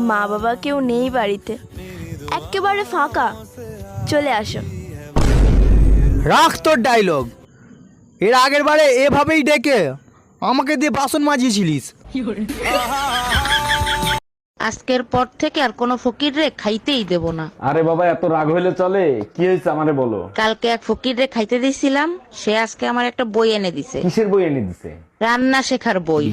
মা বাবা কেউ নেই বাড়িতে, একেবারে ফাঁকা। চলে আসো। রাখ তোর ডায়লগ। এর আগের বারে এভাবেই ডেকে আমাকে দিয়ে বাসন মাজিয়েছিলিস। আজকের পর থেকে আর কোনো ফকির রে খাইতেই দেব না। আরে বাবা এত রাগ হইলে চলে? কি হয়েছে আমারে বলো। কালকে এক ফকির রে খাইতে দিছিলাম, সে আজকে আমার একটা বই এনে দিছে। কিসের বই এনে দিছে? রান্না শেখার বই।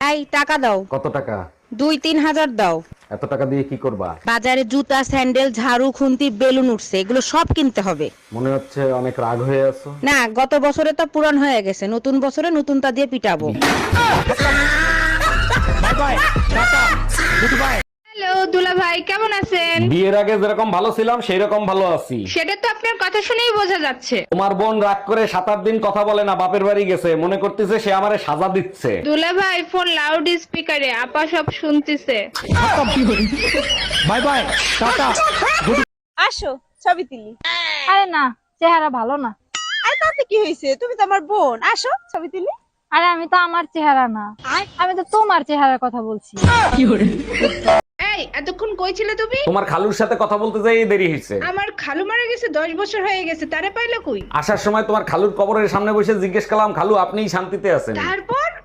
এই টাকা দাও। কত টাকা? 2-3 হাজার দাও। এত টাকা দিয়ে কি করবা? বাজারে জুতা, স্যান্ডেল, ঝাড়ু, খুন্তি, বেলুন উঠছে, এগুলো সব কিনতে হবে। মনে হচ্ছে অনেক রাগ হয়ে আছো। না, গত বছরে তো পুরান হয়ে গেছে, নতুন বছরে নতুন তা দিয়ে পিটাবো। হ্যালো দুলা ভাই, কেমন আছেন? বিয়ের আগে যেরকম ভালো ছিলাম সেই রকম ভালো আছি। সেটা তো আপনার কথা শুনেই বোঝা যাচ্ছে। তোমার বোন রাগ করে 7-8 দিন কথা বলে না, বাপের বাড়ি গেছে, মনে করতেছে সে আমারে সাজা দিচ্ছে। দুলা ভাই ফোন লাউড স্পিকারে, আপা সব শুনতেছে। Bye bye, tata. আসো ছবি তুলি। আরে না, চেহারা ভালো না। আরে তাতে কি হয়েছে, তুমি তো আমার বোন, আসো ছবি তুলি। আরে আমি তো আমার চেহারা না, আমি তো তোমার চেহারার কথা বলছি। এই এতক্ষণ কই ছিলে তুমি? তোমার খালুর সাথে কথা বলতে যাই দেরি হয়েছে। আমার খালু মারা গেছে, 10 বছর হয়ে গেছে, তারে পাইলো কই? আসার সময় তোমার খালুর কবরের সামনে বসে জিজ্ঞেস করলাম, খালু আপনিই শান্তিতে আছেন?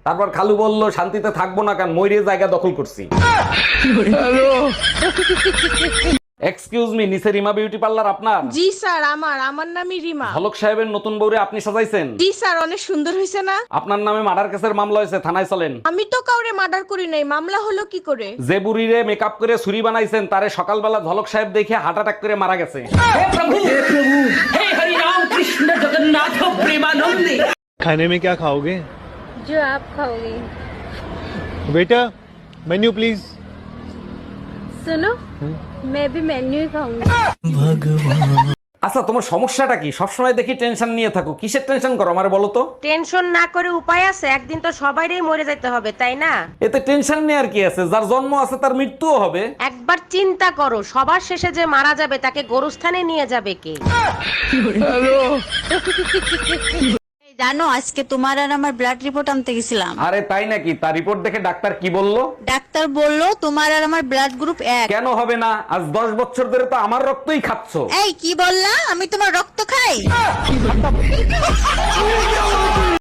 তারপর খালু বলল, শান্তিতে থাকবো না কেন, ময়ূরের জায়গা দখল করছি। এক্সকিউজ মি, নিচে রিমা বিউটি পার্লার আপনার? জি স্যার, আমার নামই রিমা। হলক সাহেবের নতুন বউরে আপনি সাজাইছেন? জি স্যার, অনেক সুন্দর হয়েছে না? আপনার নামে মার্ডার কেসের মামলা হয়েছে, থানায় চলেন। আমি তো কাউরে মার্ডার করি নাই, মামলা হলো কি করে? যে বুড়িরে মেকআপ করে ছুরি বানাইছেন তারে সকালবেলা ঝলক সাহেব দেখে হার্ট অ্যাটাক করে মারা গেছে। खाने में क्या खाओगे? जो आप खाओगे। बेटा मेन्यू प्लीज। सुनो, मैं भी मेन्यू ही खाऊंगी। আচ্ছা তোমার সমস্যাটা কি? সবসময় দেখি টেনশন নিয়ে থাকো, কিসের টেনশন করো আমারে বলো তো। টেনশন না করে উপায় আছে? একদিন তো সবাইরই মরে যেতে হবে, তাই না? এতে টেনশন নেওয়ার কি আছে? যার জন্ম আছে তার মৃত্যুও হবে। একবার চিন্তা করো, সবার শেষে যে মারা যাবে তাকে গোরস্থানে নিয়ে যাবে কে? জানো আজকে তোমার আর আমার ব্লাড রিপোর্ট আনতে গেছিলাম। আরে তাই নাকি? তার রিপোর্ট দেখে ডাক্তার কি বললো? ডাক্তার বলল তোমার আর আমার ব্লাড গ্রুপ এক। কেন হবে না? আজ 10 বছর ধরে তো আমার রক্তই খাচ্ছো। এই কি বললা? আমি তোমার রক্ত খাই?